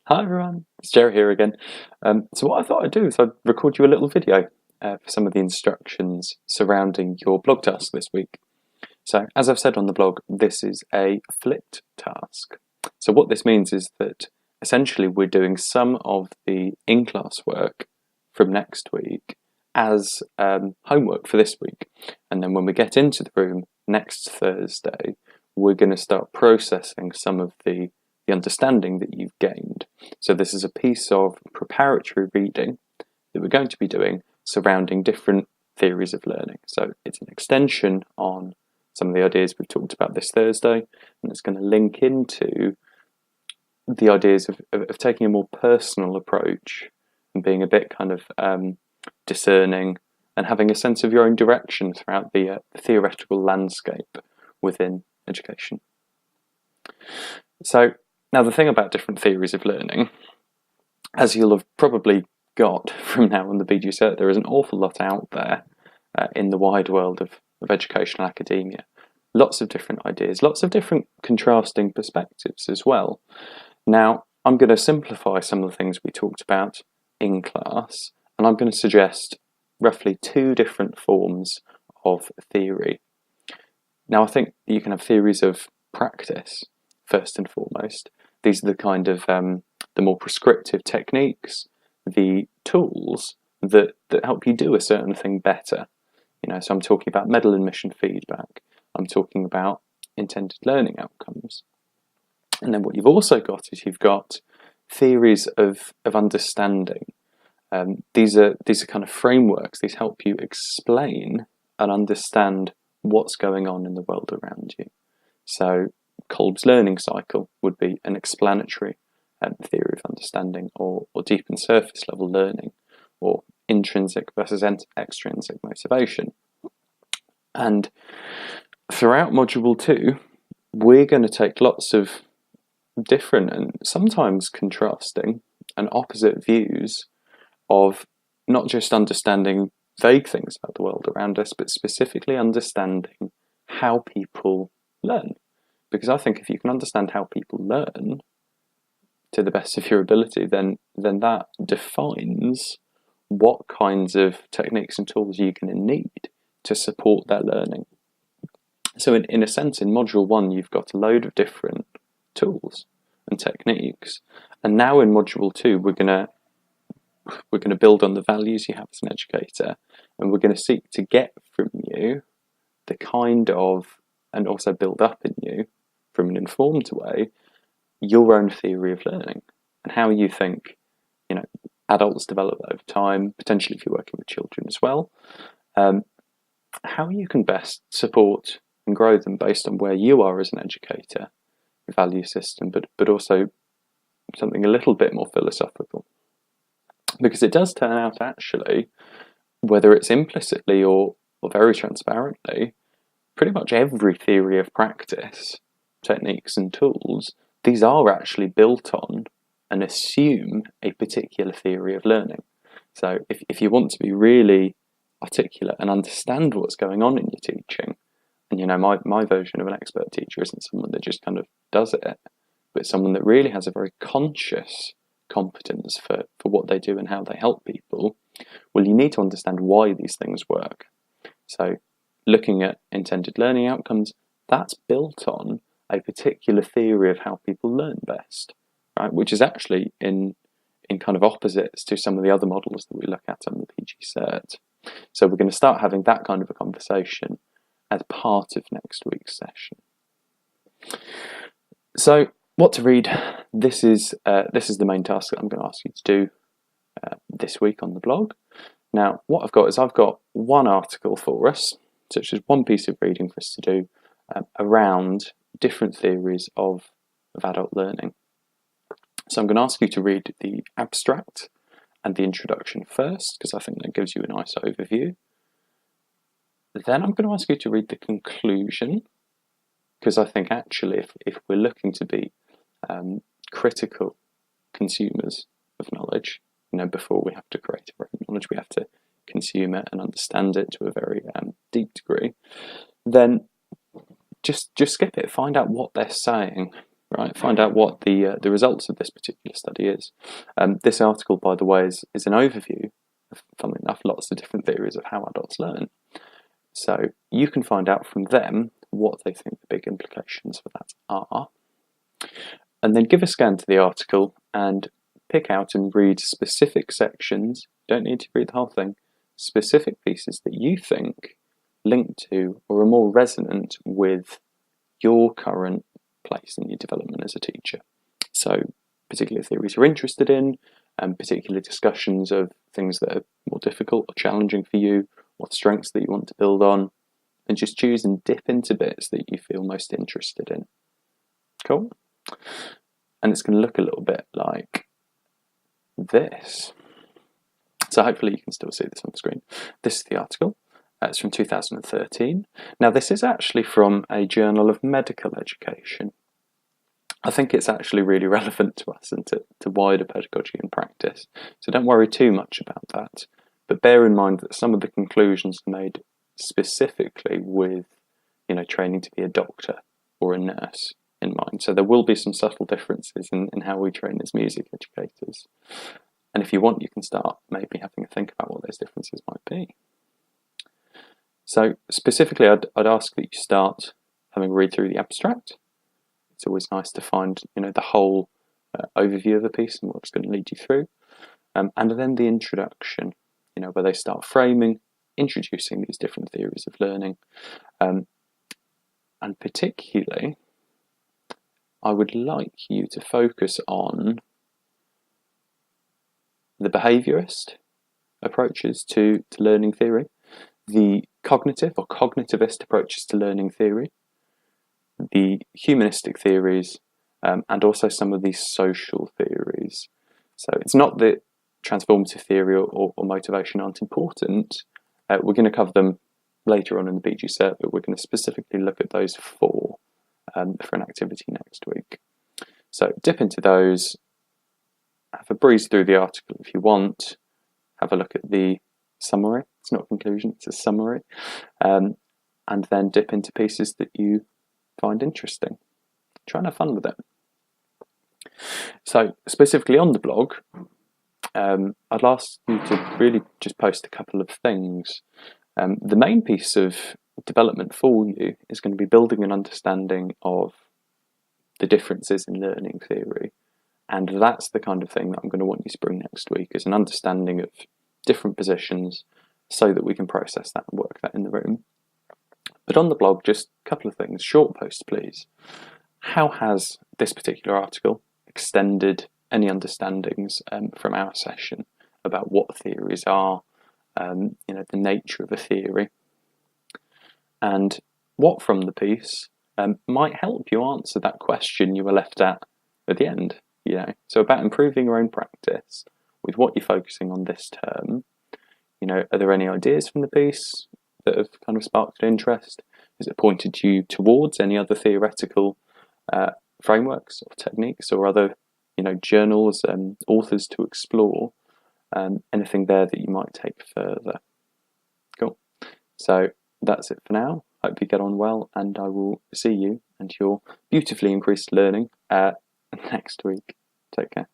Hi everyone, it's Jerry here again. So what I thought I'd do is I'd record you a little video for some of the instructions surrounding your blog task this week. So as I've said on the blog, this is a flipped task. So what this means is that essentially we're doing some of the in-class work from next week as homework for this week. And then when we get into the room next Thursday, we're going to start processing some of the understanding that you've gained. So this is a piece of preparatory reading that we're going to be doing surrounding different theories of learning. So it's an extension on some of the ideas we've talked about this Thursday, and it's going to link into the ideas of taking a more personal approach and being a bit kind of discerning and having a sense of your own direction throughout the theoretical landscape within education. So now the thing about different theories of learning, as you'll have probably got from now on the BG Cert, there is an awful lot out there in the wide world of educational academia. Lots of different ideas, lots of different contrasting perspectives as well. Now, I'm going to simplify some of the things we talked about in class, and I'm going to suggest roughly two different forms of theory. Now, I think you can have theories of practice, first and foremost. These are the kind of the more prescriptive techniques, the tools that help you do a certain thing better. So I'm talking about medal and mission feedback. I'm talking about intended learning outcomes. And then what you've also got is you've got theories of understanding. These are kind of frameworks. These help you explain and understand what's going on in the world around you. So Kolb's learning cycle would be an explanatory theory of understanding, or deep and surface level learning, or intrinsic versus extrinsic motivation. And throughout Module 2, we're going to take lots of different and sometimes contrasting and opposite views of not just understanding vague things about the world around us, but specifically understanding how people learn. Because I think if you can understand how people learn to the best of your ability, then that defines what kinds of techniques and tools you're going to need to support their learning. So in a sense, in Module 1, you've got a load of different tools and techniques. And now in Module 2, we're going to build on the values you have as an educator, and we're going to seek to get from you the kind of, and also build up in you, from an informed way, your own theory of learning and how you think adults develop over time, potentially if you're working with children as well, how you can best support and grow them based on where you are as an educator, your value system, but also something a little bit more philosophical. Because it does turn out actually, whether it's implicitly or very transparently, pretty much every theory of practice, techniques and tools, these are actually built on and assume a particular theory of learning. So if you want to be really articulate and understand what's going on in your teaching, and my version of an expert teacher isn't someone that just kind of does it, but someone that really has a very conscious competence for what they do and how they help people, well, you need to understand why these things work. So looking at intended learning outcomes, that's built on a particular theory of how people learn best, right? Which is actually in kind of opposites to some of the other models that we look at on the PG Cert. So we're going to start having that kind of a conversation as part of next week's session. So what to read? This is the main task that I'm going to ask you to do this week on the blog. Now, what I've got one article for us, such as one piece of reading for us to do around different theories of adult learning. So I'm going to ask you to read the abstract and the introduction first, because I think that gives you a nice overview. Then I'm going to ask you to read the conclusion, because I think actually if we're looking to be critical consumers of knowledge, before we have to create our own knowledge, we have to consume it and understand it to a very deep degree, then just skip it, find out what they're saying, right? Find out what the results of this particular study is. This article, by the way, is an overview of, funnily enough, lots of different theories of how adults learn. So you can find out from them what they think the big implications for that are, and then give a scan to the article and pick out and read specific sections. Don't need to read the whole thing. Specific pieces that you think link to or are more resonant with your current place in your development as a teacher. So particular theories you're interested in, and particular discussions of things that are more difficult or challenging for you, or strengths that you want to build on, and just choose and dip into bits that you feel most interested in. Cool? And it's going to look a little bit like this. So hopefully you can still see this on the screen. This is the article. It's from 2013. Now this is actually from a journal of medical education. I think it's actually really relevant to us and to wider pedagogy and practice. So don't worry too much about that. But bear in mind that some of the conclusions are made specifically with, training to be a doctor or a nurse in mind. So there will be some subtle differences in how we train as music educators. And if you want, you can start maybe having a think about what those differences might be. So specifically, I'd ask that you start having a read through the abstract. It's always nice to find, the whole overview of a piece and what it's going to lead you through. And then the introduction, where they start framing, introducing these different theories of learning. And particularly, I would like you to focus on the behaviourist approaches to learning theory, the cognitive or cognitivist approaches to learning theory, the humanistic theories, and also some of these social theories. So it's not that transformative theory or motivation aren't important. We're going to cover them later on in the BG Cert, but we're going to specifically look at those four for an activity next week. So dip into those, have a breeze through the article if you want, have a look at the summary. It's not a conclusion, it's a summary, and then dip into pieces that you find interesting. Try and have fun with it. So specifically on the blog, I'd ask you to really just post a couple of things. The main piece of development for you is going to be building an understanding of the differences in learning theory, and that's the kind of thing that I'm going to want you to bring next week, is an understanding of different positions so that we can process that and work that in the room. But on the blog, just a couple of things, short posts please. How has this particular article extended any understandings from our session about what theories are, the nature of a theory, and what from the piece might help you answer that question you were left at the end. So about improving your own practice with what you're focusing on this term. Are there any ideas from the piece that have kind of sparked an interest? Has it pointed you towards any other theoretical frameworks or techniques or other, journals and authors to explore? Anything there that you might take further? Cool. So that's it for now. Hope you get on well, and I will see you and your beautifully increased learning next week. Take care.